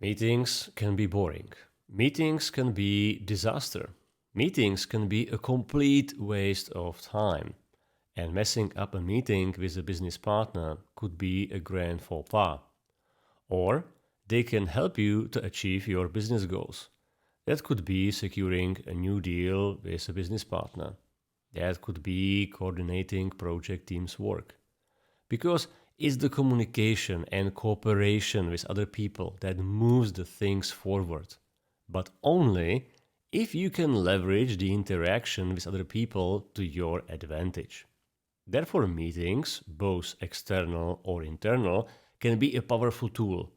Meetings can be boring. Meetings can be disaster. Meetings can be a complete waste of time. And messing up a meeting with a business partner could be a grand faux pas. Or they can help you to achieve your business goals. That could be securing a new deal with a business partner. That could be coordinating project teams' work. Because it's the communication and cooperation with other people that moves the things forward. But only if you can leverage the interaction with other people to your advantage. Therefore, meetings, both external or internal, can be a powerful tool.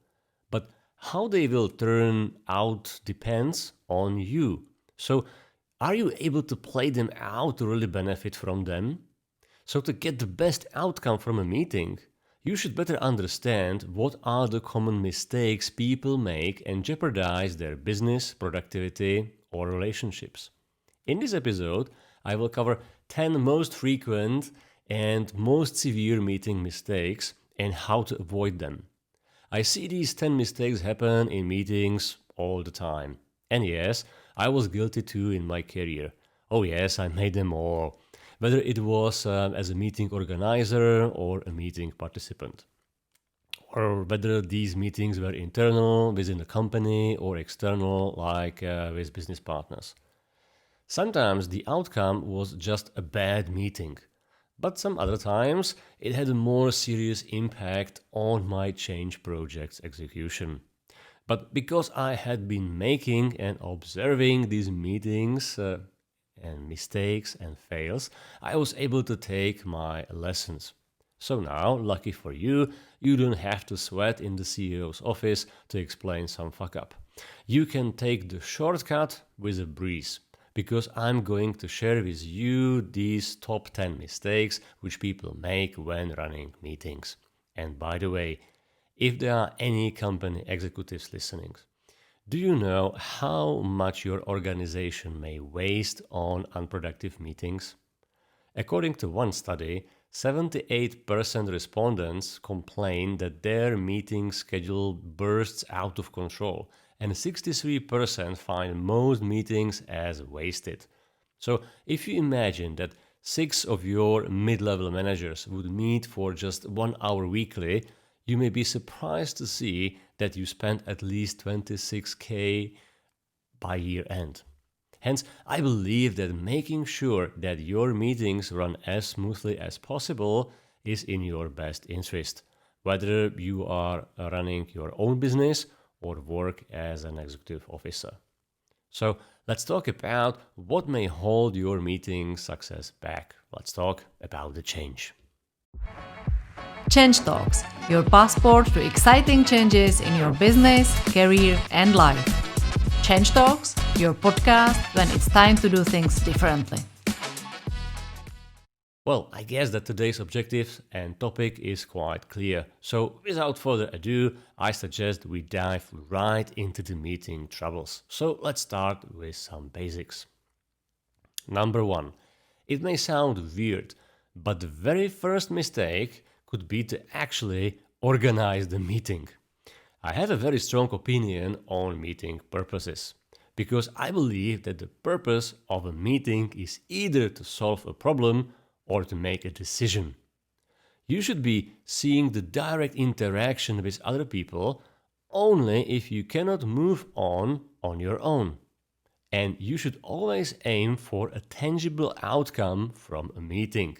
But how they will turn out depends on you. So, are you able to play them out to really benefit from them? So, to get the best outcome from a meeting, you should better understand what are the common mistakes people make and jeopardize their business, productivity, or relationships. In this episode, I will cover 10 most frequent and most severe meeting mistakes and how to avoid them. I see these 10 mistakes happen in meetings all the time. And yes, I was guilty too in my career. Oh yes, I made them all, whether it was as a meeting organizer or a meeting participant, or whether these meetings were internal within the company or external, like with business partners. Sometimes the outcome was just a bad meeting, but some other times it had a more serious impact on my change project's execution. But because I had been making and observing these meetings and mistakes and fails, I was able to take my lessons. So now, lucky for you, you don't have to sweat in the CEO's office to explain some fuck up. You can take the shortcut with a breeze, because I'm going to share with you these top 10 mistakes which people make when running meetings. And by the way, if there are any company executives listening, do you know how much your organization may waste on unproductive meetings? According to one study, 78% respondents complain that their meeting schedule bursts out of control, and 63% find most meetings as wasted. So, if you imagine that 6 of your mid level managers would meet for just 1 hour weekly, you may be surprised to see that you spent at least 26K by year end. Hence, I believe that making sure that your meetings run as smoothly as possible is in your best interest, whether you are running your own business or work as an executive officer. So, let's talk about what may hold your meeting success back. Let's talk about the change. Change Talks, your passport to exciting changes in your business, career, and life. Change Talks, your podcast when it's time to do things differently. Well, I guess that today's objective and topic is quite clear. So, without further ado, I suggest we dive right into the meeting troubles. So, let's start with some basics. Number 1. It may sound weird, but the very first mistake could be to actually organize the meeting. I have a very strong opinion on meeting purposes, because I believe that the purpose of a meeting is either to solve a problem or to make a decision. You should be seeing the direct interaction with other people only if you cannot move on your own. And you should always aim for a tangible outcome from a meeting.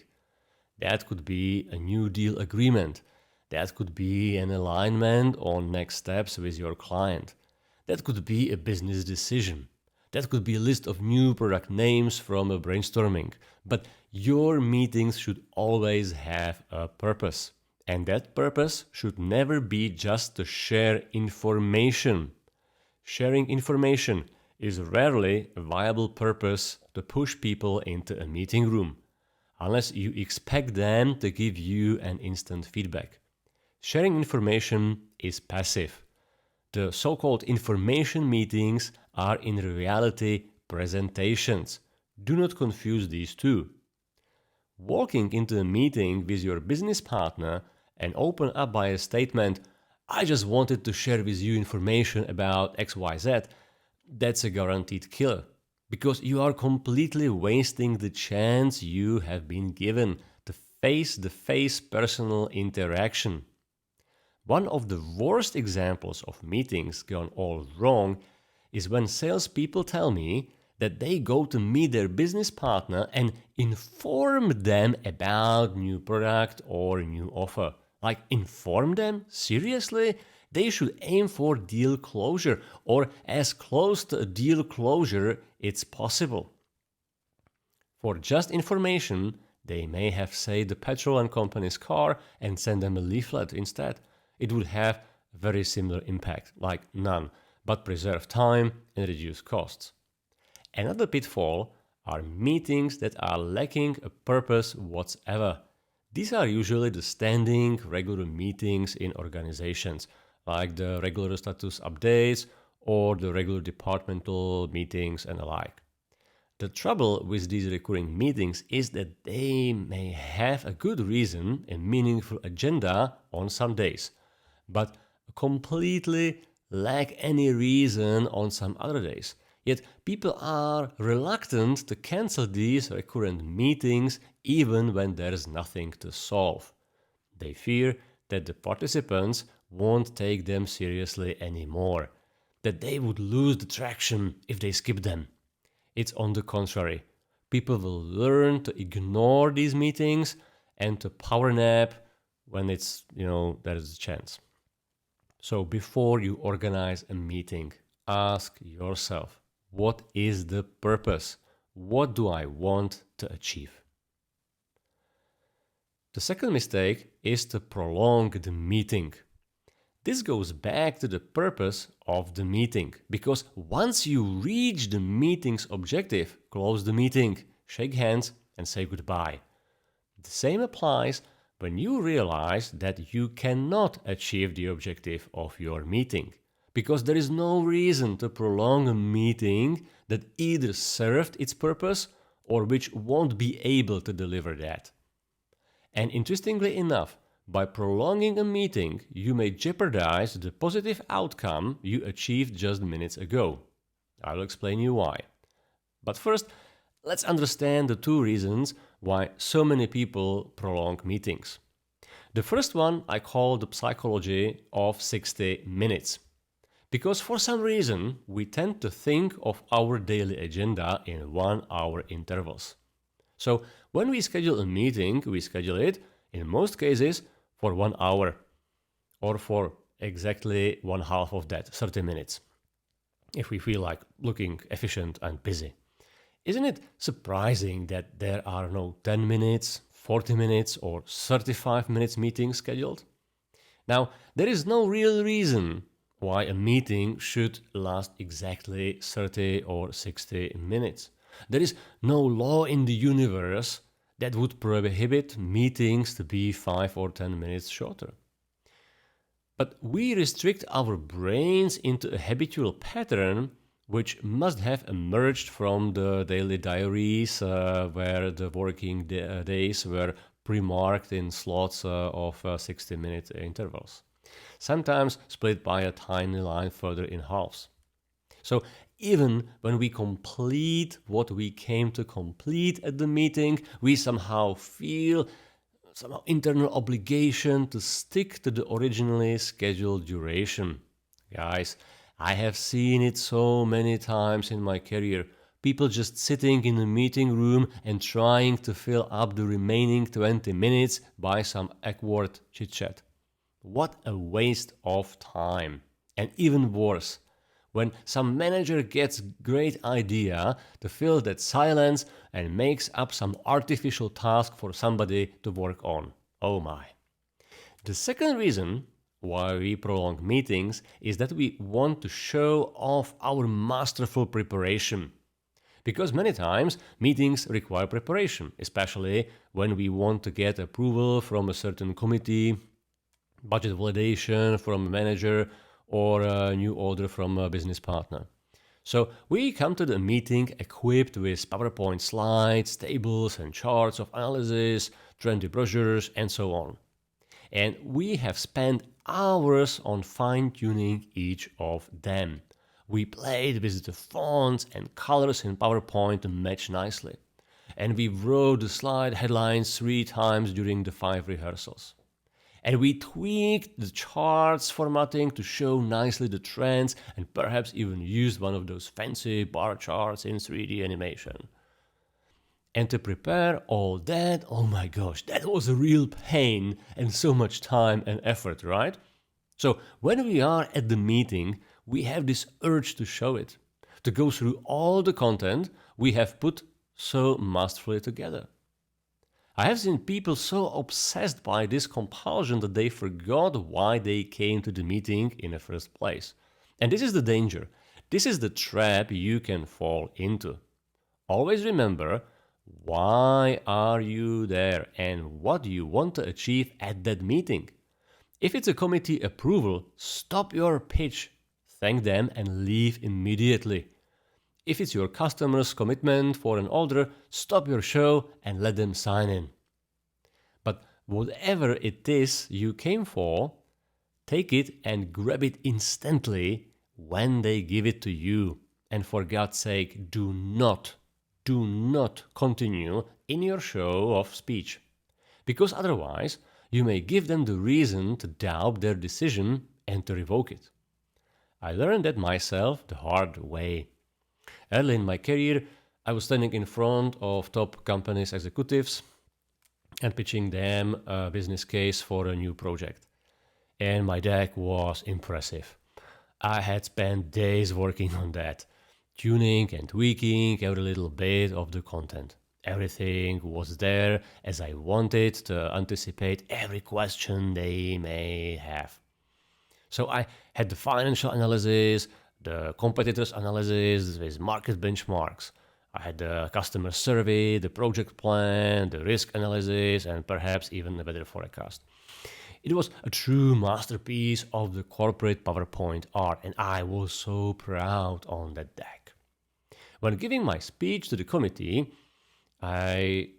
That could be a new deal agreement. That could be an alignment on next steps with your client. That could be a business decision. That could be a list of new product names from a brainstorming. But your meetings should always have a purpose. And that purpose should never be just to share information. Sharing information is rarely a viable purpose to push people into a meeting room, unless you expect them to give you an instant feedback. Sharing information is passive. The so-called information meetings are in reality presentations. Do not confuse these two. Walking into a meeting with your business partner and open up by a statement, I just wanted to share with you information about XYZ, that's a guaranteed killer. Because you are completely wasting the chance you have been given to face-to-face personal interaction. One of the worst examples of meetings gone all wrong is when salespeople tell me that they go to meet their business partner and inform them about new product or new offer. Like, inform them? Seriously? They should aim for deal closure, or as close to a deal closure it's possible. For just information, they may have saved the petrol and company's car and send them a leaflet instead. It would have a very similar impact, like none, but preserve time and reduce costs. Another pitfall are meetings that are lacking a purpose whatsoever. These are usually the standing, regular meetings in organizations, like the regular status updates or the regular departmental meetings and the like. The trouble with these recurring meetings is that they may have a good reason and meaningful agenda on some days, but completely lack any reason on some other days. Yet people are reluctant to cancel these recurrent meetings even when there is nothing to solve. They fear that the participants won't take them seriously anymore, that they would lose the traction if they skip them. It's on the contrary. People will learn to ignore these meetings and to power nap when there is a chance. So before you organize a meeting, ask yourself, what is the purpose? What do I want to achieve? The second mistake is to prolong the meeting. This goes back to the purpose of the meeting, because once you reach the meeting's objective, close the meeting, shake hands, and say goodbye. The same applies when you realize that you cannot achieve the objective of your meeting, because there is no reason to prolong a meeting that either served its purpose or which won't be able to deliver that. And interestingly enough, by prolonging a meeting, you may jeopardize the positive outcome you achieved just minutes ago. I will explain you why. But first, let's understand the two reasons why so many people prolong meetings. The first one I call the psychology of 60 minutes. Because for some reason, we tend to think of our daily agenda in 1 hour intervals. So when we schedule a meeting, we schedule it, in most cases, for 1 hour, or for exactly one half of that, 30 minutes, if we feel like looking efficient and busy. Isn't it surprising that there are no 10 minutes, 40 minutes, or 35 minutes meetings scheduled? Now, there is no real reason why a meeting should last exactly 30 or 60 minutes. There is no law in the universe that would prohibit meetings to be 5 or 10 minutes shorter. But we restrict our brains into a habitual pattern which must have emerged from the daily diaries where the working days were pre-marked in slots of 60-minute intervals, sometimes split by a tiny line further in halves. So even when we complete what we came to complete at the meeting, we somehow feel internal obligation to stick to the originally scheduled duration. Guys, I have seen it so many times in my career. People just sitting in a meeting room and trying to fill up the remaining 20 minutes by some awkward chit-chat. What a waste of time. And even worse, when some manager gets great idea to fill that silence and makes up some artificial task for somebody to work on. Oh my. The second reason why we prolong meetings is that we want to show off our masterful preparation. Because many times meetings require preparation, especially when we want to get approval from a certain committee, budget validation from a manager, or a new order from a business partner. So we come to the meeting equipped with PowerPoint slides, tables and charts of analysis, trendy brochures, and so on. And we have spent hours on fine-tuning each of them. We played with the fonts and colors in PowerPoint to match nicely. And we wrote the slide headlines 3 times during the 5 rehearsals. And we tweaked the charts formatting to show nicely the trends and perhaps even used one of those fancy bar charts in 3D animation. And to prepare all that, oh my gosh, that was a real pain and so much time and effort, right? So when we are at the meeting, we have this urge to show it, to go through all the content we have put so masterfully together. I have seen people so obsessed by this compulsion that they forgot why they came to the meeting in the first place. And this is the danger. This is the trap you can fall into. Always remember, why are you there and what do you want to achieve at that meeting? If it's a committee approval, stop your pitch, thank them and leave immediately. If it's your customer's commitment for an order, stop your show and let them sign in. But whatever it is you came for, take it and grab it instantly when they give it to you. And for God's sake, do not continue in your show of speech. Because otherwise, you may give them the reason to doubt their decision and to revoke it. I learned that myself the hard way. Early in my career, I was standing in front of top companies' executives and pitching them a business case for a new project. And my deck was impressive. I had spent days working on that, tuning and tweaking every little bit of the content. Everything was there as I wanted to anticipate every question they may have. So I had the financial analysis, the competitors analysis with market benchmarks. I had the customer survey, the project plan, the risk analysis, and perhaps even the weather forecast. It was a true masterpiece of the corporate PowerPoint art, and I was so proud on that deck. When giving my speech to the committee, I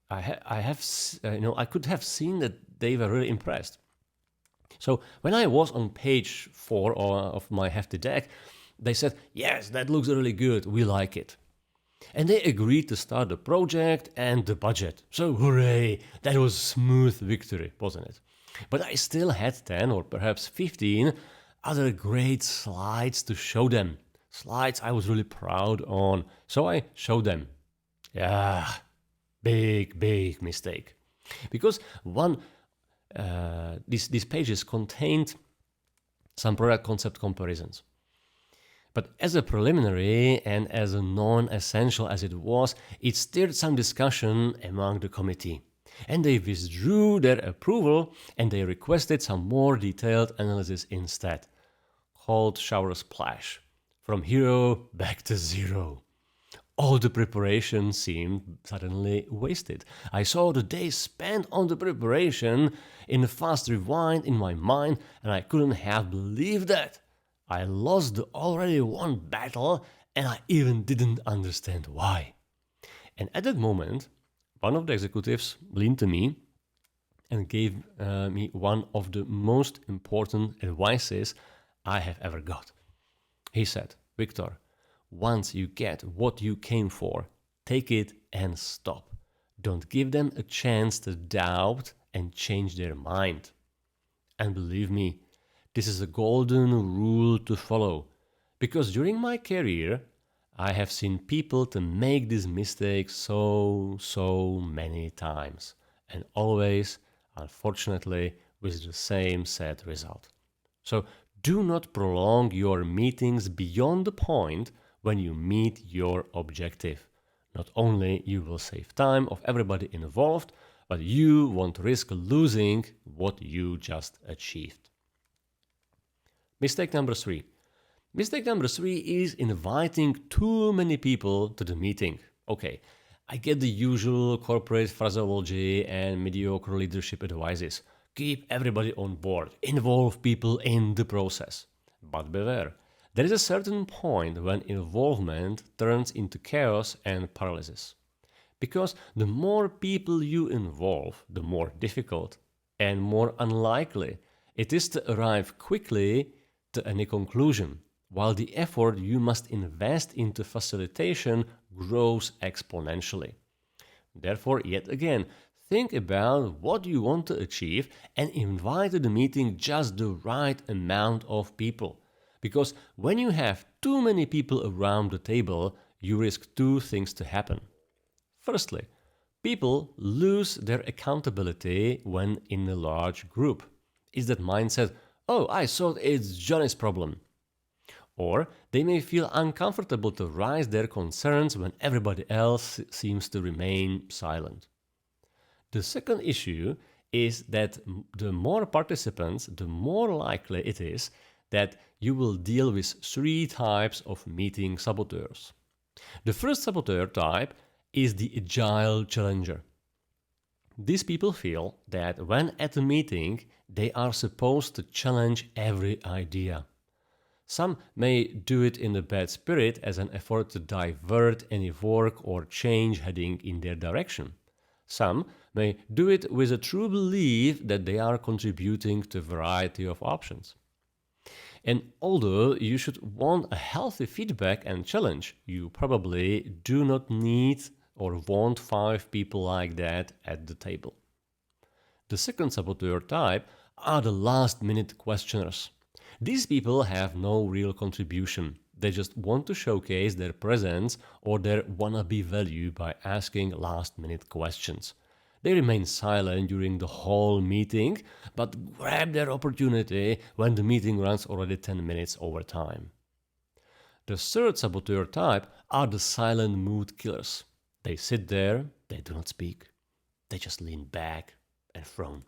could have seen that they were really impressed. So when I was on page 4 of my hefty deck, they said, "Yes, that looks really good, we like it." And they agreed to start the project and the budget. So hooray, that was smooth victory, wasn't it? But I still had 10 or perhaps 15 other great slides to show them. Slides I was really proud on, so I showed them. Yeah, big mistake. Because these pages contained some product concept comparisons. But as a preliminary and as a non-essential as it was, it stirred some discussion among the committee. And they withdrew their approval and they requested some more detailed analysis instead. Cold shower splash. From hero back to zero. All the preparation seemed suddenly wasted. I saw the days spent on the preparation in a fast rewind in my mind, and I couldn't have believed that. I lost the already won battle, and I even didn't understand why. And at that moment, one of the executives leaned to me and gave me one of the most important advices I have ever got. He said, "Viktor, once you get what you came for, take it and stop. Don't give them a chance to doubt and change their mind." And believe me, this is a golden rule to follow, because during my career, I have seen people to make this mistake so many times, and always, unfortunately, with the same sad result. So do not prolong your meetings beyond the point when you meet your objective. Not only you will save time of everybody involved, but you won't risk losing what you just achieved. Mistake number 3. Mistake number 3 is inviting too many people to the meeting. Okay, I get the usual corporate phraseology and mediocre leadership advices. Keep everybody on board, involve people in the process. But beware, there is a certain point when involvement turns into chaos and paralysis. Because the more people you involve, the more difficult and more unlikely it is to arrive quickly to any conclusion, while the effort you must invest into facilitation grows exponentially. Therefore, yet again, think about what you want to achieve and invite to the meeting just the right amount of people. Because when you have too many people around the table, you risk two things to happen. Firstly, people lose their accountability when in a large group. Is that mindset, oh, I thought it's Johnny's problem? Or they may feel uncomfortable to raise their concerns when everybody else seems to remain silent. The second issue is that the more participants, the more likely it is that you will deal with three types of meeting saboteurs. The first saboteur type is the agile challenger. These people feel that when at a meeting, they are supposed to challenge every idea. Some may do it in a bad spirit as an effort to divert any work or change heading in their direction. Some may do it with a true belief that they are contributing to a variety of options. And although you should want a healthy feedback and challenge, you probably do not need or want 5 people like that at the table. The second saboteur type are the last-minute questioners. These people have no real contribution. They just want to showcase their presence or their wannabe value by asking last-minute questions. They remain silent during the whole meeting, but grab their opportunity when the meeting runs already 10 minutes over time. The third saboteur type are the silent mood killers. They sit there, they do not speak. They just lean back and frown.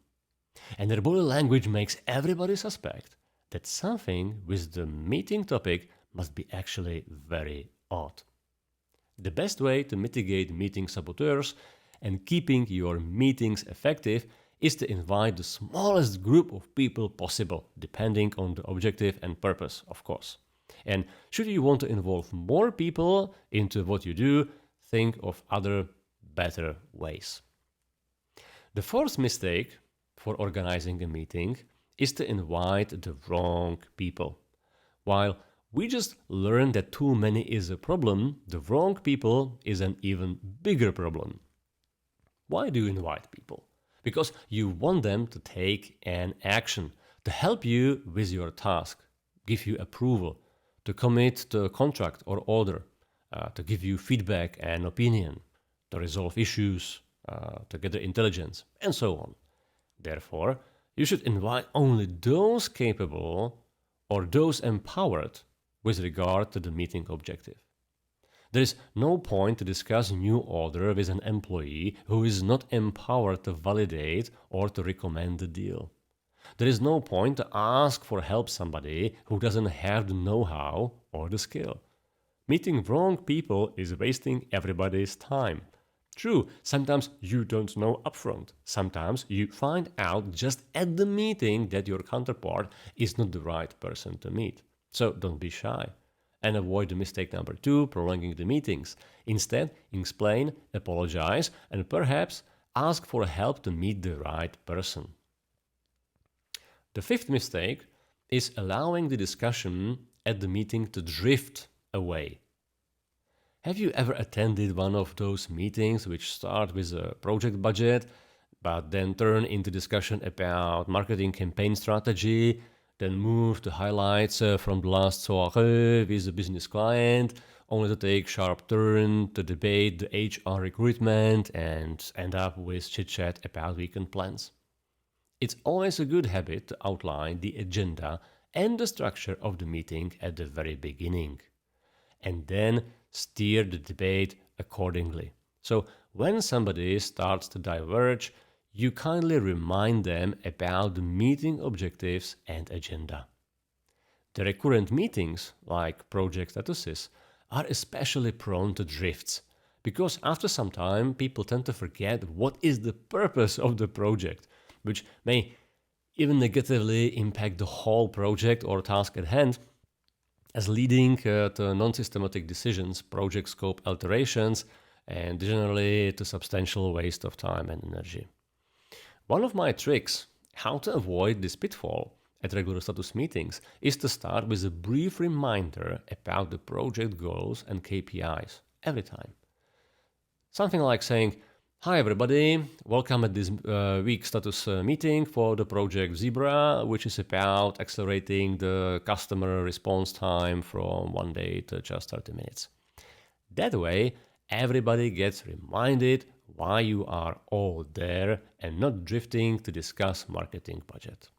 And their body language makes everybody suspect that something with the meeting topic must be actually very odd. The best way to mitigate meeting saboteurs and keeping your meetings effective is to invite the smallest group of people possible, depending on the objective and purpose, of course. And should you want to involve more people into what you do, think of other better ways. The fourth mistake for organizing a meeting is to invite the wrong people. While we just learned that too many is a problem, the wrong people is an even bigger problem. Why do you invite people? Because you want them to take an action, to help you with your task, give you approval, to commit to a contract or order, to give you feedback and opinion, to resolve issues, to gather intelligence, and so on. Therefore, you should invite only those capable or those empowered with regard to the meeting objective. There is no point to discuss new order with an employee who is not empowered to validate or to recommend the deal. There is no point to ask for help somebody who doesn't have the know-how or the skill. Meeting wrong people is wasting everybody's time. True, sometimes you don't know upfront. Sometimes you find out just at the meeting that your counterpart is not the right person to meet. So don't be shy. And avoid the mistake number 2, prolonging the meetings. Instead, explain, apologize, and perhaps ask for help to meet the right person. The fifth mistake is allowing the discussion at the meeting to drift away. Have you ever attended one of those meetings which start with a project budget, but then turn into discussion about marketing campaign strategy, then move to highlights from the last soirée with a business client, only to take sharp turn to debate the HR recruitment and end up with chit-chat about weekend plans? It's always a good habit to outline the agenda and the structure of the meeting at the very beginning, and then steer the debate accordingly. So when somebody starts to diverge, you kindly remind them about the meeting objectives and agenda. The recurrent meetings, like project statuses, are especially prone to drifts, because after some time people tend to forget what is the purpose of the project, which may even negatively impact the whole project or task at hand, as leading to non-systematic decisions, project scope alterations, and generally to substantial waste of time and energy. One of my tricks How to avoid this pitfall at regular status meetings is to start with a brief reminder about the project goals and KPIs every time. Something like saying, "Hi everybody, welcome at this week's status meeting for the project Zebra, which is about accelerating the customer response time from 1 day to just 30 minutes. That way, everybody gets reminded why you are all there and not drifting to discuss marketing budget.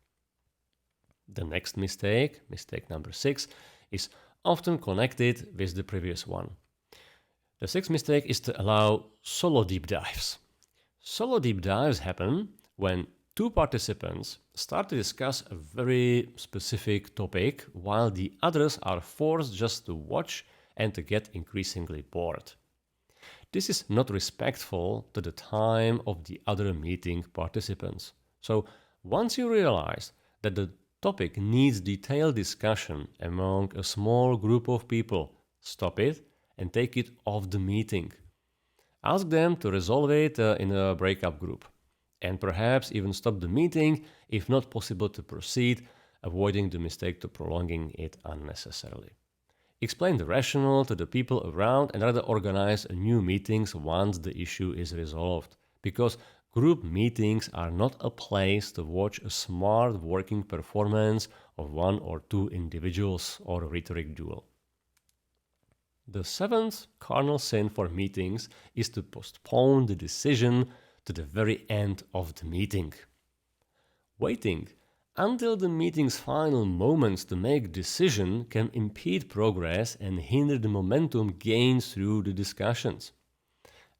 The next mistake, mistake number 6, is often connected with the previous one. The sixth mistake is to allow solo deep dives. Solo deep dives happen when two participants start to discuss a very specific topic while the others are forced just to watch and to get increasingly bored. This is not respectful to the time of the other meeting participants. So once you realize that the topic needs detailed discussion among a small group of people, stop it and take it off the meeting. Ask them to resolve it in a breakup group, and perhaps even stop the meeting if not possible to proceed, avoiding the mistake to prolonging it unnecessarily. Explain the rationale to the people around and rather organize new meetings once the issue is resolved, because group meetings are not a place to watch a smart working performance of one or two individuals or a rhetoric duel. The seventh cardinal sin for meetings is to postpone the decision to the very end of the meeting. Waiting until the meeting's final moments to make decision can impede progress and hinder the momentum gained through the discussions.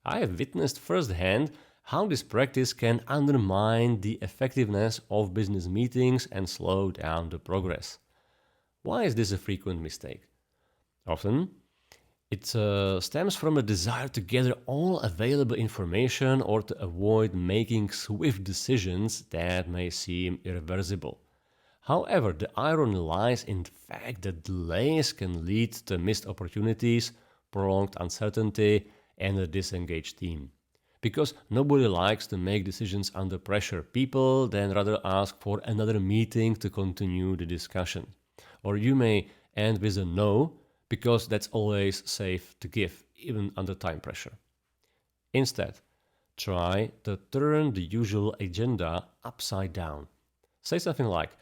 I have witnessed firsthand how this practice can undermine the effectiveness of business meetings and slow down the progress. Why is this a frequent mistake? Often, it stems from a desire to gather all available information or to avoid making swift decisions that may seem irreversible. However, the irony lies in the fact that delays can lead to missed opportunities, prolonged uncertainty, and a disengaged team. Because nobody likes to make decisions under pressure, people then rather ask for another meeting to continue the discussion. Or you may end with a no, because that's always safe to give, even under time pressure. Instead, try to turn the usual agenda upside down. Say something like,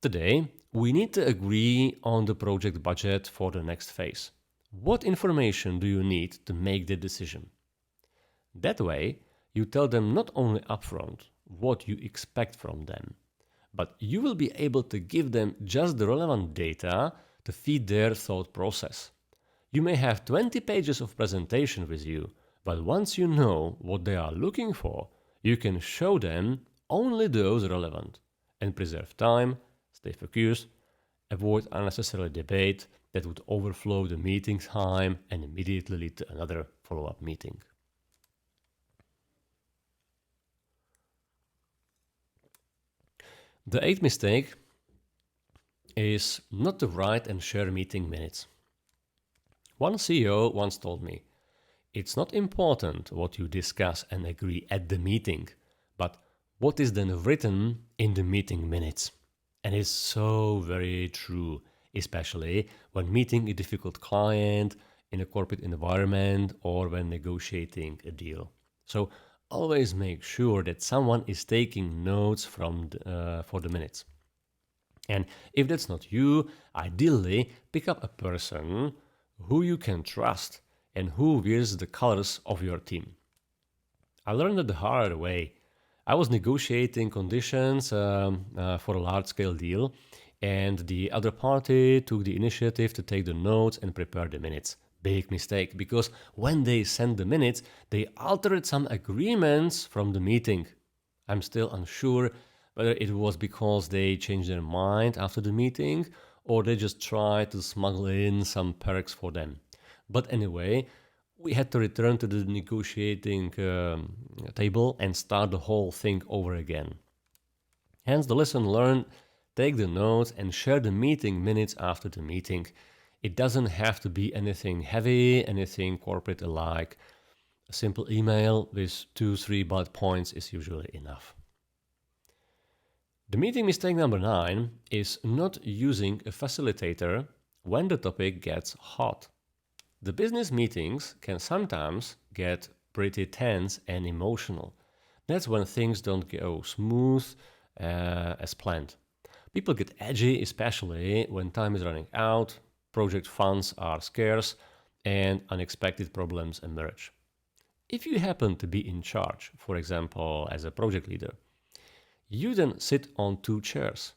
"Today, we need to agree on the project budget for the next phase. What information do you need to make the decision?" That way, you tell them not only upfront what you expect from them, but you will be able to give them just the relevant data to feed their thought process. You may have 20 pages of presentation with you, but once you know what they are looking for, you can show them only those relevant and preserve time, stay focused, avoid unnecessary debate that would overflow the meeting time and immediately lead to another follow-up meeting. The eighth mistake is not to write and share meeting minutes. One CEO once told me, "It's not important what you discuss and agree at the meeting, but what is then written in the meeting minutes." And it's so very true, especially when meeting a difficult client in a corporate environment or when negotiating a deal. So always make sure that someone is taking notes for the minutes. And if that's not you, ideally pick up a person who you can trust and who wears the colors of your team. I learned it the hard way. I was negotiating conditions for a large-scale deal, and the other party took the initiative to take the notes and prepare the minutes. Big mistake, because when they sent the minutes, they altered some agreements from the meeting. I'm still unsure whether it was because they changed their mind after the meeting or they just tried to smuggle in some perks for them. But anyway, we had to return to the negotiating table and start the whole thing over again. Hence the lesson learned: take the notes and share the meeting minutes after the meeting. It doesn't have to be anything heavy, anything corporate-alike. A simple email with 2-3 bullet points is usually enough. The meeting mistake number 9 is not using a facilitator when the topic gets hot. The business meetings can sometimes get pretty tense and emotional. That's when things don't go smooth as planned. People get edgy, especially when time is running out, project funds are scarce, and unexpected problems emerge. If you happen to be in charge, for example, as a project leader, you then sit on 2 chairs.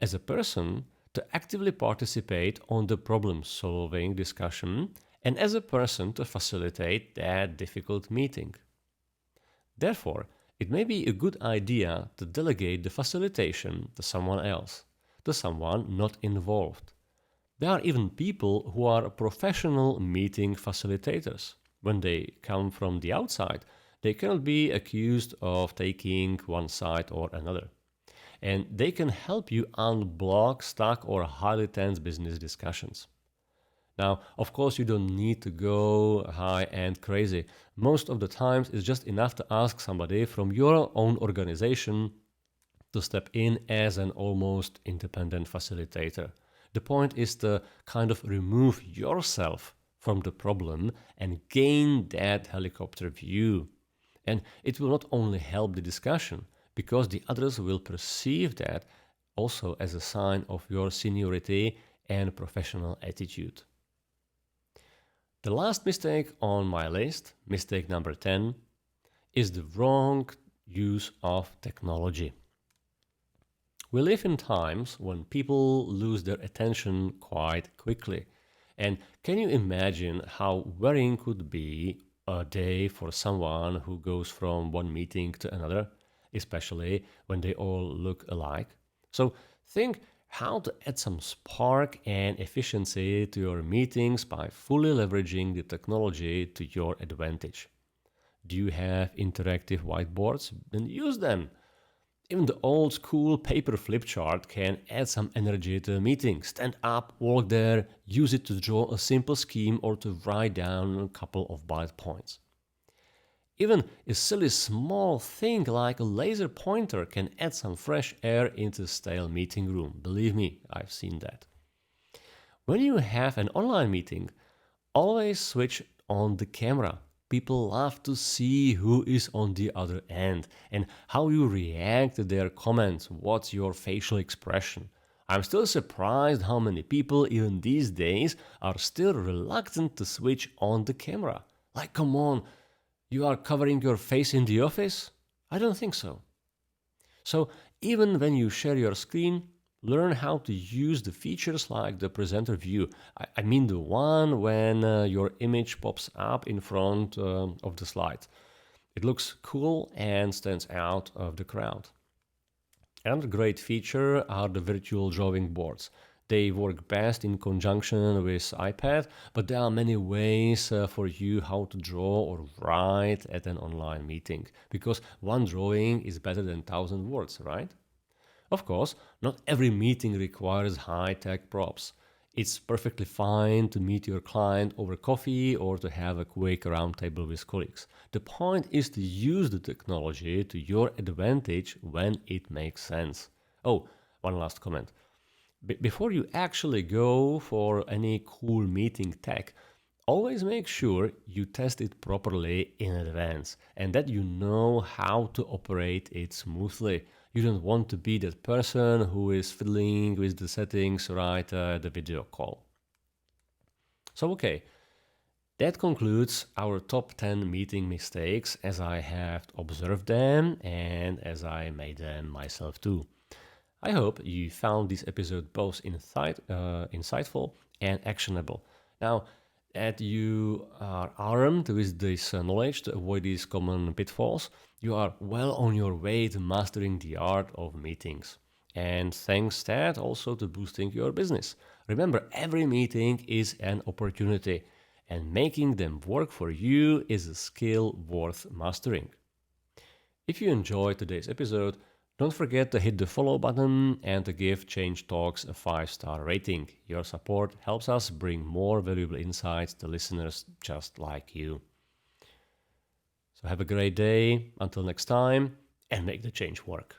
As a person, to actively participate on the problem solving discussion, and as a person to facilitate that difficult meeting. Therefore, it may be a good idea to delegate the facilitation to someone else, to someone not involved. There are even people who are professional meeting facilitators. When they come from the outside, they cannot be accused of taking one side or another. And they can help you unblock stuck or highly tense business discussions. Now, of course, you don't need to go high and crazy. Most of the times, it's just enough to ask somebody from your own organization to step in as an almost independent facilitator. The point is to kind of remove yourself from the problem and gain that helicopter view. And it will not only help the discussion, because the others will perceive that also as a sign of your seniority and professional attitude. The last mistake on my list, mistake number 10, is the wrong use of technology. We live in times when people lose their attention quite quickly. And can you imagine how wearing could be a day for someone who goes from one meeting to another, especially when they all look alike? So think how to add some spark and efficiency to your meetings by fully leveraging the technology to your advantage. Do you have interactive whiteboards? Then use them. Even the old school paper flip chart can add some energy to a meeting. Stand up, walk there, use it to draw a simple scheme or to write down a couple of bullet points. Even a silly small thing like a laser pointer can add some fresh air into a stale meeting room. Believe me, I've seen that. When you have an online meeting, always switch on the camera. People love to see who is on the other end and how you react to their comments, what's your facial expression. I'm still surprised how many people, even these days, are still reluctant to switch on the camera. Like, come on, you are covering your face in the office? I don't think so. So, even when you share your screen, learn how to use the features like the presenter view. I mean the one when your image pops up in front of the slide. It looks cool and stands out of the crowd. Another great feature are the virtual drawing boards. They work best in conjunction with iPad, but there are many ways for you how to draw or write at an online meeting, because one drawing is better than 1,000 words, right? Of course, not every meeting requires high-tech props. It's perfectly fine to meet your client over coffee or to have a quick roundtable with colleagues. The point is to use the technology to your advantage when it makes sense. Oh, one last comment. Before you actually go for any cool meeting tech, always make sure you test it properly in advance and that you know how to operate it smoothly. You don't want to be that person who is fiddling with the settings right at the video call. So, okay, that concludes our top 10 meeting mistakes as I have observed them and as I made them myself too. I hope you found this episode both insightful and actionable. Now, that you are armed with this knowledge to avoid these common pitfalls, you are well on your way to mastering the art of meetings. And thanks that also to boosting your business. Remember, every meeting is an opportunity, and making them work for you is a skill worth mastering. If you enjoyed today's episode, don't forget to hit the follow button and to give Change Talks a 5-star rating. Your support helps us bring more valuable insights to listeners just like you. So have a great day. Until next time, and make the change work.